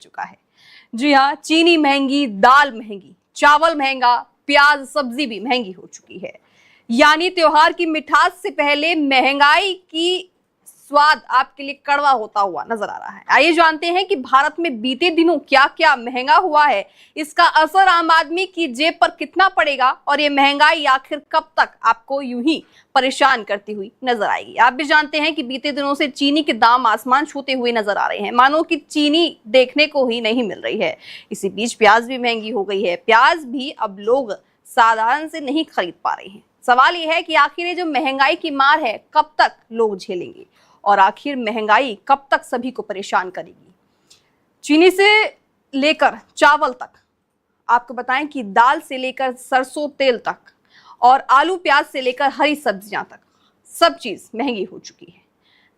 चुका है। जी हाँ, चीनी महंगी, दाल महंगी, चावल महंगा, प्याज सब्जी भी महंगी हो चुकी है। यानी त्योहार की मिठास से पहले महंगाई की स्वाद आपके लिए कड़वा होता हुआ नजर आ रहा है। आइए जानते हैं कि भारत में बीते दिनों क्या क्या महंगा हुआ है, इसका असर आम आदमी की जेब पर कितना पड़ेगा और ये महंगाई आखिर कब तक आपको यूं ही परेशान करती हुई नजर आएगी। आप भी जानते हैं कि बीते दिनों से चीनी के दाम आसमान छूते हुए नजर आ रहे हैं, मानो कि चीनी देखने को ही नहीं मिल रही है। इसी बीच प्याज भी महंगी हो गई है। प्याज भी अब लोग साधारण से नहीं खरीद पा रहे हैं। सवाल यह है कि आखिर ये जो महंगाई की मार है कब तक लोग झेलेंगे और आखिर महंगाई कब तक सभी को परेशान करेगी। चीनी से लेकर चावल तक, आपको बताएं कि दाल से लेकर सरसों तेल तक और आलू प्याज से लेकर हरी सब्जियां तक सब चीज महंगी हो चुकी है।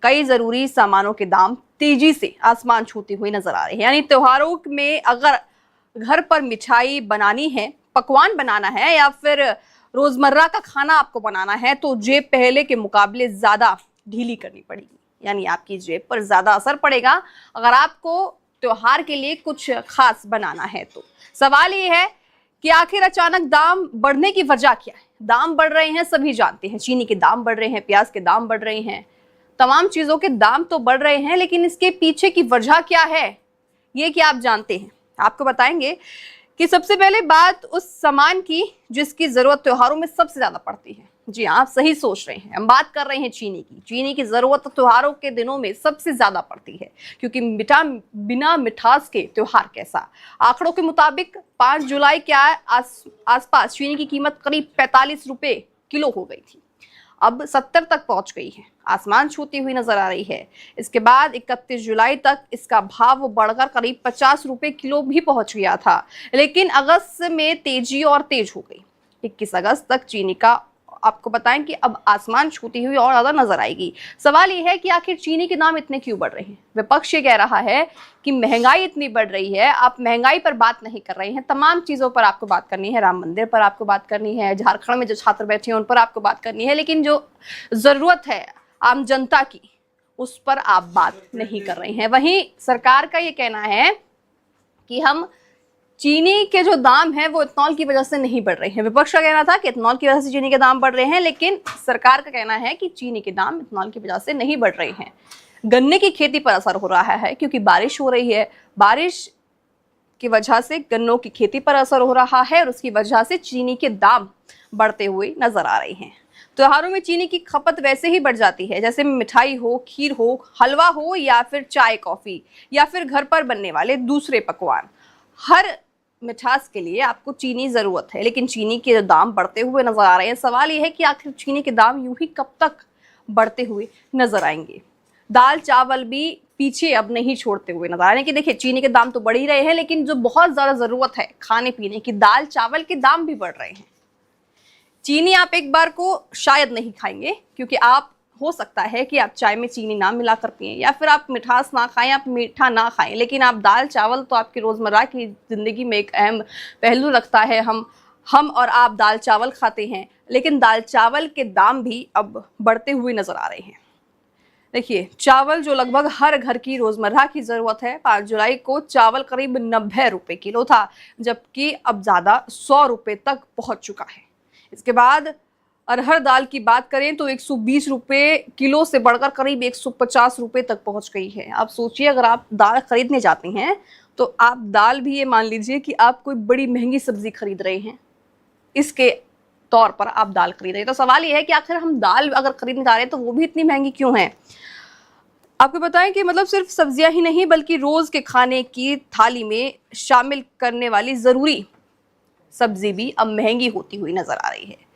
कई जरूरी सामानों के दाम तेजी से आसमान छूते हुए नजर आ रहे हैं। यानी त्योहारों में अगर घर पर मिठाई बनानी है, पकवान बनाना है या फिर रोजमर्रा का खाना आपको बनाना है तो जेब पहले के मुकाबले ज्यादा ढीली करनी पड़ेगी। यानी आपकी जेब पर ज्यादा असर पड़ेगा अगर आपको त्योहार के लिए कुछ खास बनाना है तो। सवाल ये है कि आखिर अचानक दाम बढ़ने की वजह क्या है। दाम बढ़ रहे हैं, सभी जानते हैं, चीनी के दाम बढ़ रहे हैं, प्याज के दाम बढ़ रहे हैं, तमाम चीजों के दाम तो बढ़ रहे हैं, लेकिन इसके पीछे की वजह क्या है ये क्या आप जानते हैं? आपको बताएंगे कि सबसे पहले बात उस सामान की जिसकी जरूरत त्योहारों में सबसे ज्यादा पड़ती है। जी हाँ, आप सही सोच रहे हैं, हम बात कर रहे हैं चीनी की। चीनी की जरूरत त्योहारों के दिनों में सबसे ज्यादा पड़ती है, क्योंकि बिना मिठास के त्योहार कैसा। आंकड़ों के मुताबिक 5 जुलाई के आसपास चीनी की कीमत करीब 45 रुपए किलो हो गई थी, अब 70 तक पहुंच गई है, आसमान छूती हुई नजर आ रही है। इसके बाद 31 जुलाई तक इसका भाव बढ़कर करीब 50 रुपए किलो भी पहुंच गया था, लेकिन अगस्त में तेजी और तेज हो गई। 21 अगस्त तक चीनी का आपको बताएं कि अब आसमान छूती हुई और ज्यादा नजर आएगी। सवाल यह है कि आखिर चीनी के दाम इतने क्यों बढ़ रहे हैं। विपक्ष ये कह रहा है कि महंगाई इतनी बढ़ रही है, आप महंगाई पर बात नहीं कर रहे हैं, तमाम चीजों पर आपको बात करनी है, राम मंदिर पर आपको बात करनी है, झारखंड में जो छात्र बैठे हैं उन पर आपको बात करनी है, लेकिन जो जरूरत है आम जनता की उस पर आप बात नहीं कर रहे हैं। वहीं सरकार का ये कहना है कि हम चीनी के जो दाम है वो इथेनॉल की वजह से नहीं बढ़ रहे हैं। विपक्ष का कहना था कि इथेनॉल की वजह से चीनी के दाम बढ़ रहे हैं, लेकिन सरकार का कहना है कि चीनी के दाम इथेनॉल की वजह से नहीं बढ़ रहे हैं। गन्ने की खेती पर असर हो रहा है, क्योंकि बारिश हो रही है, बारिश की वजह से गन्नों की खेती पर असर हो रहा है और उसकी वजह से चीनी के दाम बढ़ते हुए नजर आ रहे हैं। त्योहारों में चीनी की खपत वैसे ही बढ़ जाती है, जैसे मिठाई हो, खीर हो, हलवा हो या फिर चाय कॉफी या फिर घर पर बनने वाले दूसरे पकवान। हर मिठास के लिए आपको चीनी जरूरत है, लेकिन चीनी के दाम बढ़ते हुए नजर आ रहे हैं। सवाल यह है कि आखिर चीनी के दाम यूं ही कब तक बढ़ते हुए नजर आएंगे। दाल चावल भी पीछे अब नहीं छोड़ते हुए नजर आ रहे हैं कि देखिए चीनी के दाम तो बढ़ ही रहे हैं, लेकिन जो बहुत ज्यादा जरूरत है खाने पीने की, दाल चावल के दाम भी बढ़ रहे हैं। चीनी आप एक बार को शायद नहीं खाएंगे, क्योंकि आप हो सकता है कि आप चाय में चीनी ना मिला कर पिए या फिर आप मिठास ना खाएं, आप मीठा ना खाएं, लेकिन आप दाल चावल तो आपकी रोजमर्रा की जिंदगी में एक अहम पहलू रखता है। हम और आप दाल चावल खाते हैं, लेकिन दाल चावल के दाम भी अब बढ़ते हुए नजर आ रहे हैं। देखिए, चावल जो लगभग हर घर की रोजमर्रा की जरूरत है, 5 जुलाई को चावल करीब 90 रुपए किलो था, जबकि अब ज्यादा 100 रुपए तक पहुंच चुका है। इसके बाद अरहर दाल की बात करें तो 120 रुपए किलो से बढ़कर करीब 150 रुपए तक पहुंच गई है। आप सोचिए, अगर आप दाल खरीदने जाते हैं तो आप दाल भी ये मान लीजिए कि आप कोई बड़ी महंगी सब्जी खरीद रहे हैं, इसके तौर पर आप दाल खरीद रहे हैं। तो सवाल ये है कि आखिर हम दाल अगर खरीदने जा रहे हैं तो वो भी इतनी महंगी क्यों है। आपको बताएं कि मतलब सिर्फ सब्जियां ही नहीं, बल्कि रोज के खाने की थाली में शामिल करने वाली जरूरी सब्जी भी अब महंगी होती हुई नजर आ रही है।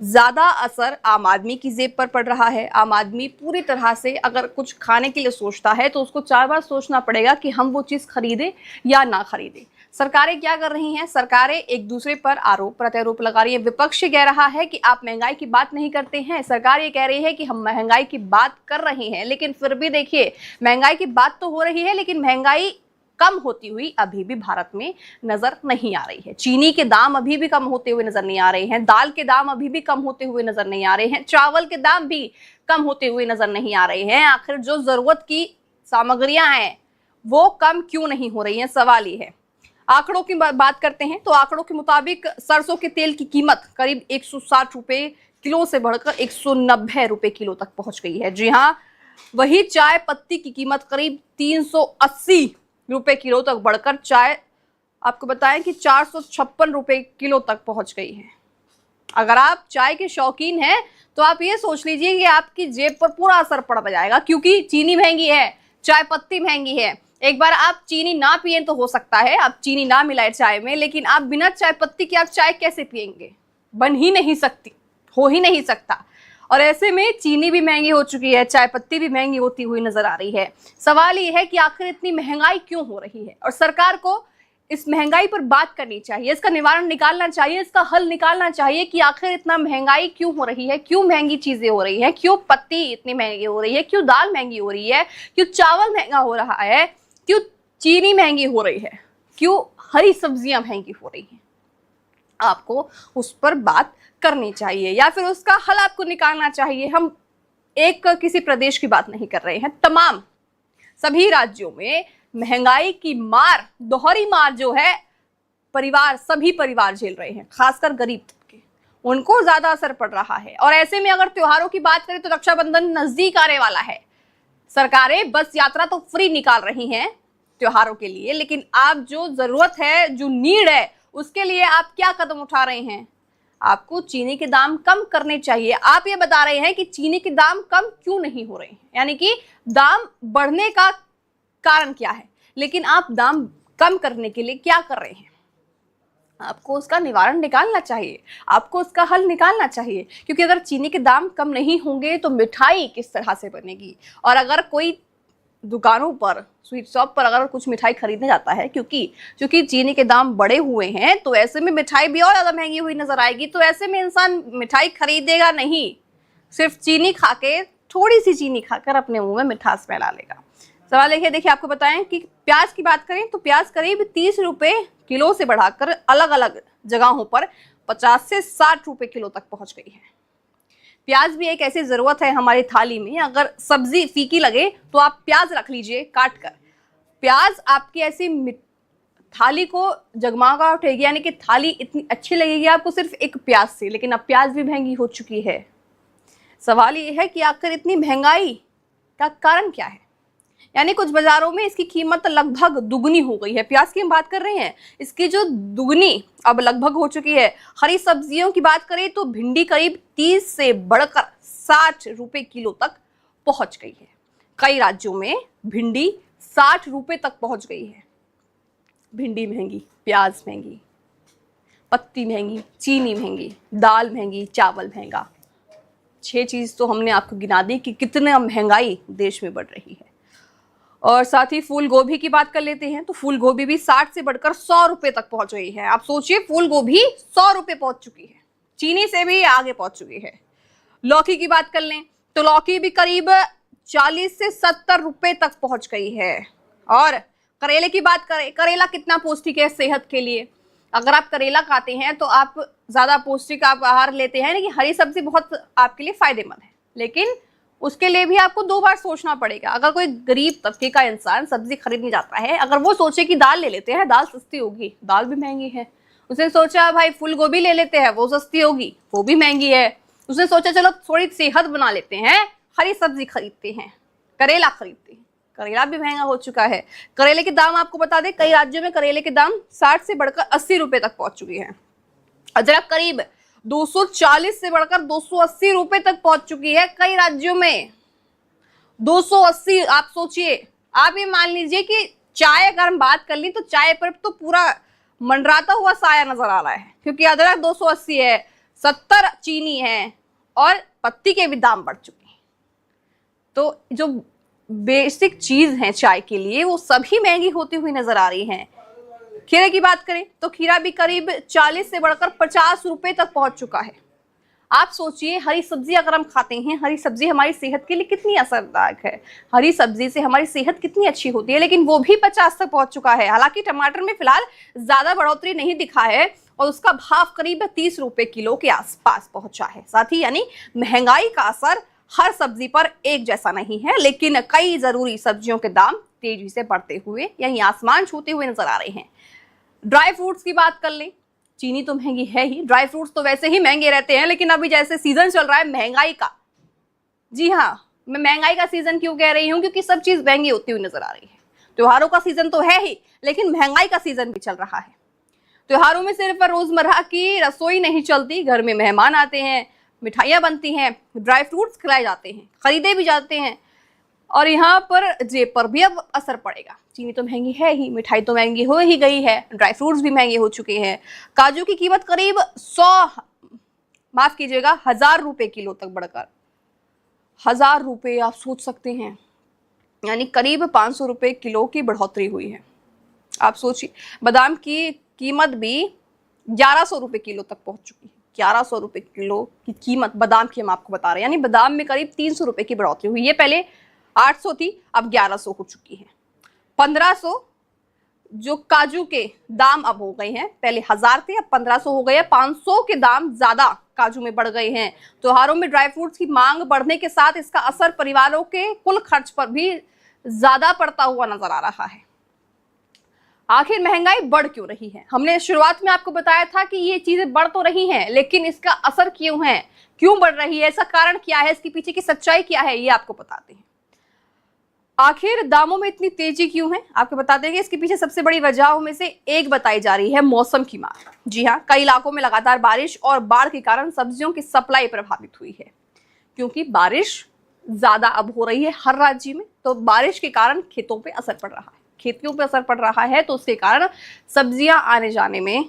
ज्यादा असर आम आदमी की जेब पर पड़ रहा है। आम आदमी पूरी तरह से अगर कुछ खाने के लिए सोचता है तो उसको 4 बार सोचना पड़ेगा कि हम वो चीज खरीदें या ना खरीदें। सरकारें क्या कर रही हैं? सरकारें एक दूसरे पर आरोप प्रत्यारोप लगा रही है। विपक्ष कह रहा है कि आप महंगाई की बात नहीं करते हैं, सरकार ये कह रही है कि हम महंगाई की बात कर रहे हैं, लेकिन फिर भी देखिए महंगाई की बात तो हो रही है, लेकिन महंगाई कम होती हुई अभी भी भारत में नजर नहीं आ रही है। चीनी के दाम अभी भी कम होते हुए नजर नहीं आ रहे हैं, दाल के दाम अभी भी कम होते हुए नजर नहीं आ रहे हैं, चावल के दाम भी कम होते हुए नजर नहीं आ रहे हैं। आखिर जो जरूरत की सामग्रियां हैं वो कम क्यों नहीं हो रही है, सवाल ये है। आंकड़ों की बात करते हैं तो आंकड़ों के मुताबिक सरसों के तेल की कीमत करीब 160 रुपए किलो से बढ़कर 190 रुपए किलो तक पहुंच गई है। जी हाँ, वही चाय पत्ती की कीमत करीब 380 रुपए किलो तक बढ़कर चाय आपको बताएं कि 456 रुपए किलो तक पहुंच गई है। अगर आप चाय के शौकीन हैं तो आप ये सोच लीजिए कि आपकी जेब पर पूरा असर पड़ जाएगा, क्योंकि चीनी महंगी है, चाय पत्ती महंगी है। एक बार आप चीनी ना पिए तो हो सकता है आप चीनी ना मिलाए चाय में, लेकिन आप बिना चाय पत्ती के आप चाय कैसे पिएंगे? बन ही नहीं सकती, हो ही नहीं सकता। और ऐसे में चीनी भी महंगी हो चुकी है, चाय पत्ती भी महंगी होती हुई नजर आ रही है। सवाल ये है कि आखिर इतनी महंगाई क्यों हो रही है, और सरकार को इस महंगाई पर बात करनी चाहिए, इसका निवारण निकालना चाहिए, इसका हल निकालना चाहिए कि आखिर इतना महंगाई क्यों हो रही है, क्यों महंगी चीजें हो रही है, क्यों पत्ती इतनी महंगी हो रही है, क्यों दाल महंगी हो रही है, क्यों चावल महंगा हो रहा है, क्यों चीनी महंगी हो रही है, क्यों हरी सब्जियां महंगी हो रही हैं। आपको उस पर बात करनी चाहिए या फिर उसका हल आपको निकालना चाहिए। हम एक किसी प्रदेश की बात नहीं कर रहे हैं, तमाम सभी राज्यों में महंगाई की मार, दोहरी मार जो है सभी परिवार झेल रहे हैं, खासकर गरीब तबके, उनको ज्यादा असर पड़ रहा है। और ऐसे में अगर त्योहारों की बात करें तो रक्षाबंधन नजदीक आने वाला है। सरकारें बस यात्रा तो फ्री निकाल रही हैं त्योहारों के लिए, लेकिन आप जो जरूरत है, जो नीड है, उसके लिए आप क्या कदम उठा रहे हैं? आपको चीनी के दाम कम करने चाहिए। आप ये बता रहे हैं कि चीनी के दाम कम क्यों नहीं हो रहे हैं, यानी कि दाम बढ़ने का कारण क्या है, लेकिन आप दाम कम करने के लिए क्या कर रहे हैं? आपको उसका निवारण निकालना चाहिए, आपको उसका हल निकालना चाहिए, क्योंकि अगर चीनी के दाम कम नहीं होंगे तो मिठाई किस तरह से बनेगी? और अगर कोई दुकानों पर, स्वीट शॉप पर अगर कुछ मिठाई खरीदने जाता है, क्योंकि चीनी के दाम बढ़े हुए हैं, तो ऐसे में मिठाई भी और ज्यादा महंगी हुई नजर आएगी। तो ऐसे में इंसान मिठाई खरीदेगा नहीं, सिर्फ चीनी खा के, थोड़ी सी चीनी खाकर अपने मुंह में मिठास फैला लेगा। सवाल देखिए आपको बताएं कि प्याज की बात करें तो प्याज करीब 30 रुपए किलो से बढ़ाकर अलग अलग जगहों पर 50 से 60 रुपए किलो तक पहुंच गई है। प्याज भी एक ऐसी जरूरत है हमारी थाली में, अगर सब्जी फीकी लगे तो आप प्याज रख लीजिए काट कर। प्याज आपकी ऐसी थाली को जगमगा उठेगी, यानी कि थाली इतनी अच्छी लगेगी आपको सिर्फ एक प्याज से। लेकिन अब प्याज भी महंगी हो चुकी है। सवाल ये है कि आखिर इतनी महंगाई का कारण क्या है? यानी कुछ बाजारों में इसकी कीमत लगभग दुगनी हो गई है। प्याज की हम बात कर रहे हैं, इसकी जो दुगनी अब लगभग हो चुकी है। हरी सब्जियों की बात करें तो भिंडी करीब 30 से बढ़कर 60 रुपए किलो तक पहुंच गई है। कई राज्यों में भिंडी 60 रुपए तक पहुंच गई है। भिंडी महंगी, प्याज महंगी, पत्ती महंगी, चीनी महंगी, दाल महंगी, चावल महंगा। 6 चीज तो हमने आपको गिना दी कि कितना महंगाई देश में बढ़ रही है। और साथ ही फूल गोभी की बात कर लेते हैं तो फूल गोभी भी 60 से बढ़कर 100 रुपए तक पहुंच गई है। आप सोचिए, फूल गोभी 100 रुपए पहुंच चुकी है, चीनी से भी आगे पहुंच चुकी है। लौकी की बात कर लें तो लौकी भी करीब 40 से 70 रुपए तक पहुंच गई है। और करेले की बात करें, करेला कितना पौष्टिक है सेहत के लिए। अगर आप करेला खाते हैं तो आप ज्यादा पौष्टिक आप आहार लेते हैं, लेकिन हरी सब्जी बहुत आपके लिए फायदेमंद है, लेकिन उसके लिए भी आपको 2 बार सोचना पड़ेगा। अगर कोई गरीब तबके का इंसान सब्जी खरीदने जाता है, अगर वो सोचे कि दाल ले लेते हैं, दाल सस्ती होगी, दाल भी महंगी है। उसने सोचा भाई फूल गोभी ले लेते हैं, वो सस्ती होगी, वो भी महंगी है। उसने सोचा चलो थोड़ी सेहत बना लेते हैं, हरी सब्जी खरीदते हैं, करेला खरीदते हैं, करेला भी महंगा हो चुका है। करेले के दाम आपको बता दें, कई राज्यों में करेले के दाम 60 से बढ़कर 80 रुपए तक पहुंच चुकी है। अदरक करीब 240 से बढ़कर 280 रुपए तक पहुंच चुकी है कई राज्यों में। 280, आप सोचिए, आप ये मान लीजिए कि चाय अगर हम बात कर ली तो चाय पर तो पूरा मंडराता हुआ साया नजर आ रहा है, क्योंकि अदरक 280 है, 70 चीनी है और पत्ती के भी दाम बढ़ चुके हैं। तो जो बेसिक चीज है चाय के लिए वो सभी महंगी होती हुई नजर आ रही हैं। खीरे की बात करें तो खीरा भी करीब 40 से बढ़कर 50 रुपए तक पहुंच चुका है। आप सोचिए, हरी सब्जी अगर हम खाते हैं, हरी सब्जी हमारी सेहत के लिए कितनी असरदायक है, हरी सब्जी से हमारी सेहत कितनी अच्छी होती है, लेकिन वो भी 50 तक पहुंच चुका है। हालांकि टमाटर में फिलहाल ज्यादा बढ़ोतरी नहीं दिखा है और उसका भाव करीब 30 रुपए किलो के आसपास पहुंचा है। साथ ही यानी महंगाई का असर हर सब्जी पर एक जैसा नहीं है, लेकिन कई जरूरी सब्जियों के दाम तेजी से बढ़ते हुए यहीं आसमान छूते हुए नजर आ रहे हैं। ड्राई फ्रूट्स की बात कर लें, चीनी तो महंगी है ही, ड्राई फ्रूट्स तो वैसे ही महंगे रहते हैं, लेकिन अभी जैसे सीजन चल रहा है महंगाई का, जी हाँ, मैं महंगाई का सीजन क्यों कह रही हूँ, क्योंकि सब चीज महंगी होती हुई नजर आ रही है। त्योहारों का सीजन तो है ही, लेकिन महंगाई का सीजन भी चल रहा है। त्योहारों में सिर्फ रोजमर्रा की रसोई नहीं चलती, घर में मेहमान आते हैं, मिठाइयाँ बनती हैं, ड्राई फ्रूट्स खिलाए जाते हैं, खरीदे भी जाते हैं, और यहाँ पर जेब पर भी अब असर पड़ेगा। चीनी तो महंगी है ही, मिठाई तो महंगी हो ही गई है, ड्राई फ्रूट्स भी महंगे हो चुके हैं। काजू की कीमत करीब 1000 रुपए किलो तक बढ़कर 1000 रुपए, आप सोच सकते हैं, यानी करीब 500 रुपए किलो की बढ़ोतरी हुई है। आप सोचिए, बादाम की कीमत भी 1100 रुपए किलो तक पहुंच चुकी है। 1100 रुपए किलो की कीमत बादाम की हम आपको बता रहे हैं, यानी बादाम में करीब 300 रुपए की बढ़ोतरी हुई है। पहले 800 थी, अब 1100 हो चुकी है। 1500 जो काजू के दाम अब हो गए हैं, पहले 1000 थे, अब 1500 हो गए हैं। 500 के दाम ज्यादा काजू में बढ़ गए हैं। त्योहारों में ड्राई फ्रूट्स की मांग बढ़ने के साथ इसका असर परिवारों के कुल खर्च पर भी ज्यादा पड़ता हुआ नजर आ रहा है। आखिर महंगाई बढ़ क्यों रही है? हमने शुरुआत में आपको बताया था कि ये चीजें बढ़ तो रही हैं, लेकिन इसका असर क्यों है, क्यों बढ़ रही है, इसका कारण क्या है, इसके पीछे की सच्चाई क्या है, ये आपको बताते हैं। आखिर दामों में इतनी तेजी क्यों है, आपको बता देंगे। इसके पीछे सबसे बड़ी वजहों में से एक बताई जा रही है मौसम की मार। जी हाँ, कई इलाकों में लगातार बारिश और बाढ़ के कारण सब्जियों की सप्लाई प्रभावित हुई है, क्योंकि बारिश ज्यादा अब हो रही है हर राज्य में, तो बारिश के कारण खेतों पे असर पड़ रहा है। खेतियों पे असर पड़ रहा है, तो उसके कारण सब्जियां आने जाने में,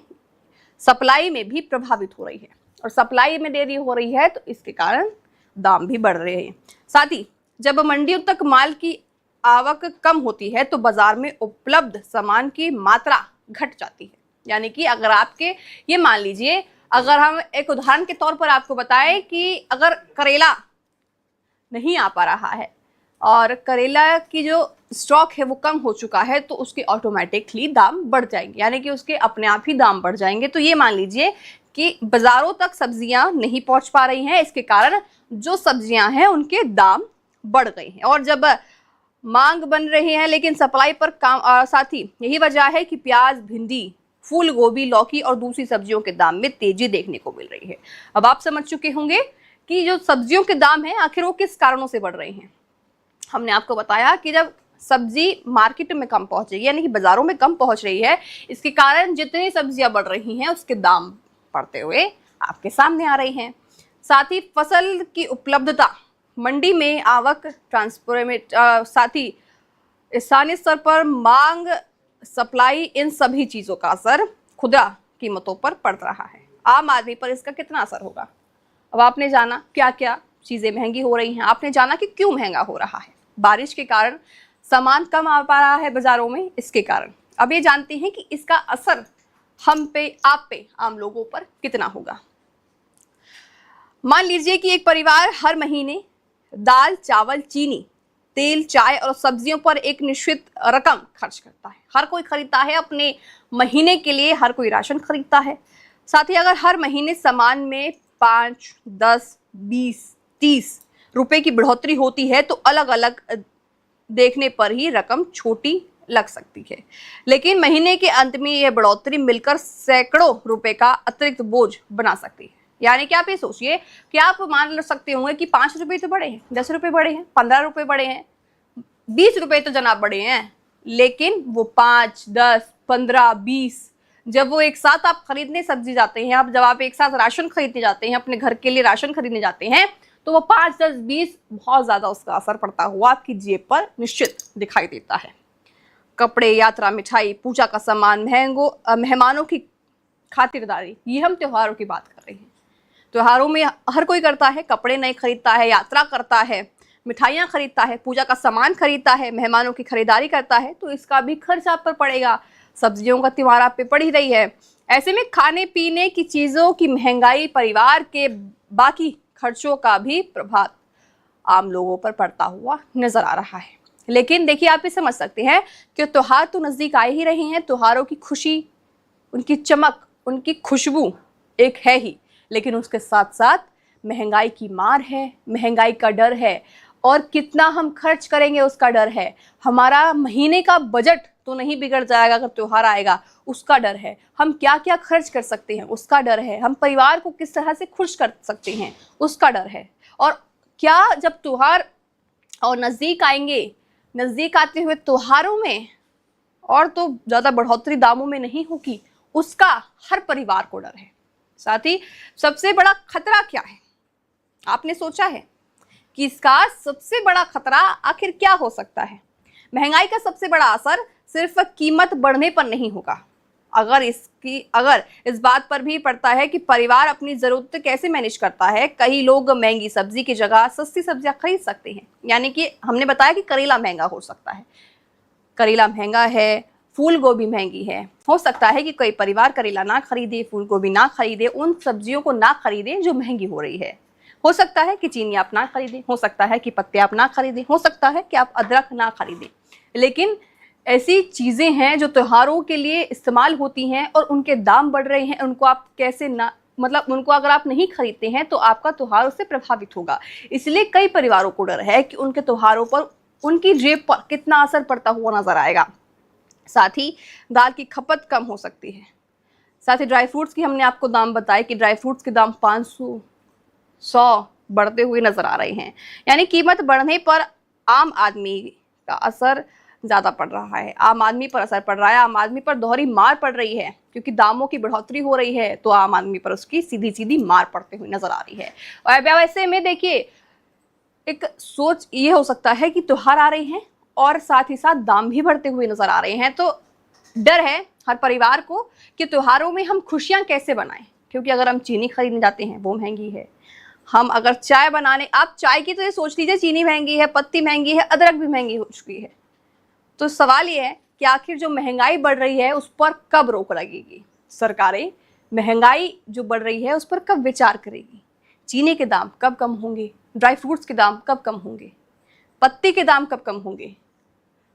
सप्लाई में भी प्रभावित हो रही है, और सप्लाई में देरी हो रही है, तो इसके कारण दाम भी बढ़ रहे हैं। साथ ही जब मंडियों तक माल की आवक कम होती है, तो बाजार में उपलब्ध सामान की मात्रा घट जाती है। यानी कि अगर आपके, ये मान लीजिए, अगर हम एक उदाहरण के तौर पर आपको बताएं कि अगर करेला नहीं आ पा रहा है और करेला की जो स्टॉक है वो कम हो चुका है, तो उसके ऑटोमेटिकली दाम बढ़ जाएंगे, यानी कि उसके अपने आप ही दाम बढ़ जाएंगे। तो ये मान लीजिए कि बाजारों तक सब्जियां नहीं पहुंच पा रही हैं, इसके कारण जो सब्जियां हैं उनके दाम बढ़ गए हैं। और जब मांग बन रही है लेकिन सप्लाई पर काम, साथ ही यही वजह है कि प्याज, भिंडी, फूल गोभी, लौकी और दूसरी सब्जियों के दाम में तेजी देखने को मिल रही है। अब आप समझ चुके होंगे कि जो सब्जियों के दाम हैं आखिर वो किस कारणों से बढ़ रहे हैं। हमने आपको बताया कि जब सब्जी मार्केट में कम पहुंच रही है, यानी कि बाजारों में कम पहुंच रही है, इसके कारण जितनी सब्जियां बढ़ रही हैं उसके दाम बढ़ते हुए आपके सामने आ रही हैं। साथ ही फसल की उपलब्धता, मंडी में आवक, ट्रांसपोर्ट, साथ ही स्थानीय स्तर पर मांग, सप्लाई, इन सभी चीजों का असर खुदरा कीमतों पर पड़ रहा है। आम आदमी पर इसका कितना असर होगा? अब आपने जाना क्या क्या चीजें महंगी हो रही हैं, आपने जाना कि क्यों महंगा हो रहा है। बारिश के कारण सामान कम आ पा रहा है बाजारों में, इसके कारण। अब ये जानते हैं कि इसका असर हम पे, आप पे, आम लोगों पर कितना होगा। मान लीजिए कि एक परिवार हर महीने दाल, चावल, चीनी, तेल, चाय और सब्जियों पर एक निश्चित रकम खर्च करता है। हर कोई खरीदता है अपने महीने के लिए, हर कोई राशन खरीदता है। साथ ही अगर हर महीने सामान में 5, 10, 20, 30 रुपए की बढ़ोतरी होती है, तो अलग अलग देखने पर ही रकम छोटी लग सकती है, लेकिन महीने के अंत में यह बढ़ोतरी मिलकर सैकड़ों रुपए का अतिरिक्त बोझ बना सकती है। यानी कि आप ये सोचिए कि आप मान सकते होंगे कि 5 रुपए तो बढ़े हैं, 10 रुपए बढ़े हैं, 15 रुपए बढ़े हैं, 20 रुपए तो जनाब बढ़े हैं, लेकिन वो 5, 10, 15, 20 जब वो एक साथ आप खरीदने सब्जी जाते हैं, जब आप एक साथ राशन खरीदने जाते हैं, अपने घर के लिए राशन खरीदने जाते हैं, तो वो 5, 10, 20 बहुत ज्यादा उसका असर पड़ता हुआ आपकी जेब पर निश्चित दिखाई देता है। कपड़े, यात्रा, मिठाई, पूजा का सामान, मेहमानों की खातिरदारी, ये हम त्योहारों की बात कर रहे हैं। त्योहारों में हर कोई करता है, कपड़े नए खरीदता है, यात्रा करता है, मिठाइयाँ खरीदता है, पूजा का सामान खरीदता है, मेहमानों की खरीदारी करता है, तो इसका भी खर्च आप पर पड़ेगा। सब्जियों का त्योहार आप पे पड़ ही रही है। ऐसे में खाने पीने की चीज़ों की महंगाई, परिवार के बाकी खर्चों का भी प्रभाव आम लोगों पर पड़ता हुआ नजर आ रहा है। लेकिन देखिए, आप ये समझ सकते हैं कि त्योहार तो नज़दीक आ ही रहे हैं, त्योहारों की खुशी, उनकी चमक, उनकी खुशबू एक है ही, लेकिन उसके साथ साथ महंगाई की मार है, महंगाई का डर है, और कितना हम खर्च करेंगे उसका डर है। हमारा महीने का बजट तो नहीं बिगड़ जाएगा अगर त्योहार आएगा, उसका डर है। हम क्या क्या खर्च कर सकते हैं उसका डर है। हम परिवार को किस तरह से खुश कर सकते हैं उसका डर है। और क्या जब त्योहार और नज़दीक आएंगे, नज़दीक आते हुए त्योहारों में और तो ज़्यादा बढ़ोतरी दामों में नहीं होगी, उसका हर परिवार को डर है। साथ ही सबसे बड़ा खतरा क्या है, आपने सोचा है कि इसका सबसे बड़ा खतरा आखिर क्या हो सकता है? महंगाई का सबसे बड़ा असर सिर्फ कीमत बढ़ने पर नहीं होगा, अगर इस बात पर भी पड़ता है कि परिवार अपनी जरूरत कैसे मैनेज करता है। कई लोग महंगी सब्जी की जगह सस्ती सब्जियां खरीद सकते हैं। यानी कि हमने बताया कि करेला महंगा हो सकता है, करेला महंगा है, फूल गोभी महंगी है। हो सकता है कि कोई परिवार करेला ना खरीदे, फूल गोभी ना खरीदे, उन सब्जियों को ना खरीदे जो महंगी हो रही है। हो सकता है कि चीनी आप ना खरीदें, हो सकता है कि पत्ते आप ना खरीदें, हो सकता है कि आप अदरक ना खरीदें। लेकिन ऐसी चीज़ें हैं जो त्योहारों के लिए इस्तेमाल होती हैं और उनके दाम बढ़ रहे हैं, उनको आप कैसे ना, मतलब उनको अगर आप नहीं खरीदते हैं तो आपका त्योहार उससे प्रभावित होगा। इसलिए कई परिवारों को डर है कि उनके त्योहारों पर उनकी जेब पर कितना असर पड़ता हुआ नजर आएगा। साथ ही दाल की खपत कम हो सकती है। साथ ही ड्राई फ्रूट्स की हमने आपको दाम बताए कि ड्राई फ्रूट्स के दाम 500 100 बढ़ते हुए नजर आ रहे हैं। यानी कीमत बढ़ने पर आम आदमी का असर ज़्यादा पड़ रहा है, आम आदमी पर असर पड़ रहा है, आम आदमी पर दोहरी मार पड़ रही है, क्योंकि दामों की बढ़ोतरी हो रही है तो आम आदमी पर उसकी सीधी सीधी मार पड़ते हुए नजर आ रही है। और वैसे में देखिए, एक सोच ये हो सकता है कि त्योहार आ रहे हैं और साथ ही साथ दाम भी बढ़ते हुए नजर आ रहे हैं, तो डर है हर परिवार को कि त्योहारों में हम खुशियां कैसे बनाएं। क्योंकि अगर हम चीनी खरीदने जाते हैं वो महंगी है, हम अगर चाय बनाने, आप चाय की तो ये सोच लीजिए, चीनी महंगी है, पत्ती महंगी है, अदरक भी महंगी हो चुकी है। तो सवाल ये है कि आखिर जो महंगाई बढ़ रही है उस पर कब रोक लगेगी? सरकारें महंगाई जो बढ़ रही है उस पर कब विचार करेगी? चीनी के दाम कब कम होंगे? ड्राई फ्रूट्स के दाम कब कम होंगे? पत्ती के दाम कब कम होंगे?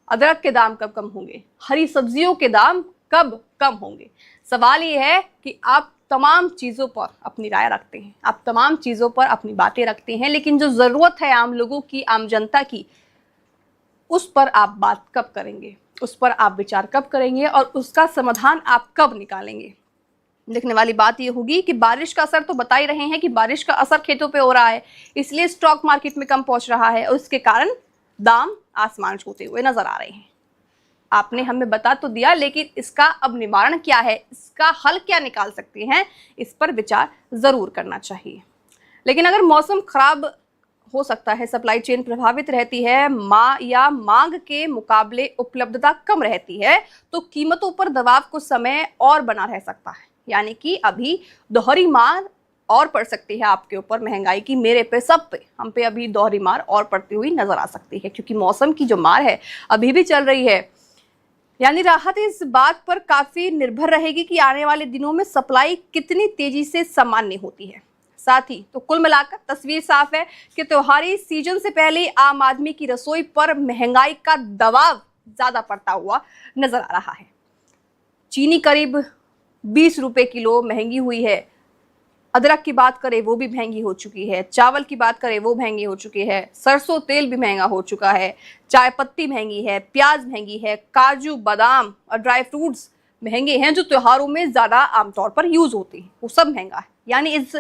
अदरक के दाम कब कम होंगे? हरी सब्जियों के दाम कब कम होंगे? सवाल ये है कि आप तमाम चीज़ों पर अपनी राय रखते हैं, आप तमाम चीज़ों पर अपनी बातें रखते हैं, लेकिन जो ज़रूरत है आम लोगों की, आम जनता की, उस पर आप बात कब करेंगे? उस पर आप विचार कब करेंगे और उसका समाधान आप कब निकालेंगे? देखने वाली बात ये होगी कि बारिश का असर तो बता ही रहे हैं कि बारिश का असर खेतों पे हो रहा है, इसलिए स्टॉक मार्केट में कम पहुंच रहा है और उसके कारण दाम आसमान छूते हुए नजर आ रहे हैं। आपने हमें बता तो दिया, लेकिन इसका अब निवारण क्या है, इसका हल क्या निकाल सकते हैं, इस पर विचार जरूर करना चाहिए। लेकिन अगर मौसम खराब हो सकता है, सप्लाई चेन प्रभावित रहती है, मांग के मुकाबले उपलब्धता कम रहती है, तो कीमतों पर दबाव कुछ समय और बना रह सकता है। यानी कि अभी दोहरी मार और पड़ सकती है आपके ऊपर महंगाई की, मेरे पे, सब पे, हम पे अभी दोहरी मार और पड़ती हुई नजर आ सकती है, क्योंकि मौसम की जो मार है अभी भी चल रही है। यानी राहत इस बात पर काफी निर्भर रहेगी कि आने वाले दिनों में सप्लाई कितनी तेजी से सामान्य होती है। साथ ही तो कुल मिलाकर तस्वीर साफ है कि त्योहारी सीजन से पहले आम आदमी की रसोई पर महंगाई का दबाव ज्यादा पड़ता हुआ नजर आ रहा है। चीनी करीब 20 रुपए किलो महंगी हुई है, अदरक की बात करें वो भी महंगी हो चुकी है, चावल की बात करें वो महंगी हो चुकी है, सरसों तेल भी महंगा हो चुका है, चाय पत्ती महंगी है, प्याज महंगी है, काजू बादाम और ड्राई फ्रूट्स महंगे हैं जो त्योहारों में ज़्यादा आमतौर पर यूज़ होते हैं, वो सब महंगा है। यानी इस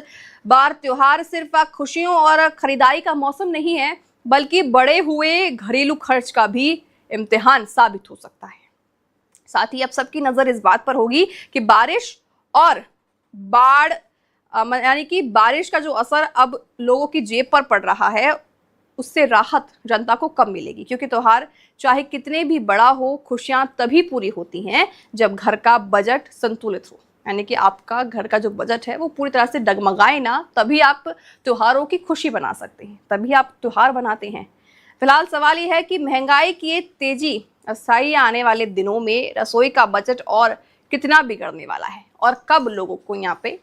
बार त्योहार सिर्फ खुशियों और खरीदारी का मौसम नहीं है, बल्कि बढ़े हुए घरेलू खर्च का भी इम्तिहान साबित हो सकता है। साथ ही अब सबकी नज़र इस बात पर होगी कि बारिश और बाढ़, यानी कि बारिश का जो असर अब लोगों की जेब पर पड़ रहा है, उससे राहत जनता को कब मिलेगी। क्योंकि त्योहार चाहे कितने भी बड़ा हो, खुशियां तभी पूरी होती हैं जब घर का बजट संतुलित हो। यानी कि आपका घर का जो बजट है वो पूरी तरह से डगमगाए ना, तभी आप त्योहारों की खुशी बना सकते हैं, तभी आप त्योहार बनाते हैं। फिलहाल सवाल ये है कि महंगाई की ये तेजी अस्थायी आने वाले दिनों में रसोई का बजट और कितना बिगड़ने वाला है और कब लोगों को यहाँ पे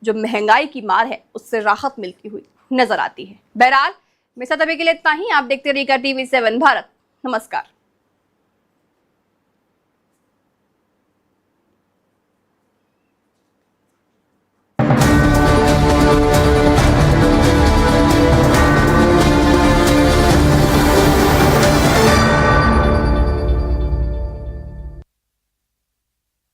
जो महंगाई की मार है उससे राहत मिलती हुई नजर आती है। बहरहाल मेरे साथ अभी के लिए इतना ही। आप देखते रहिएगा TV7 भारत। नमस्कार।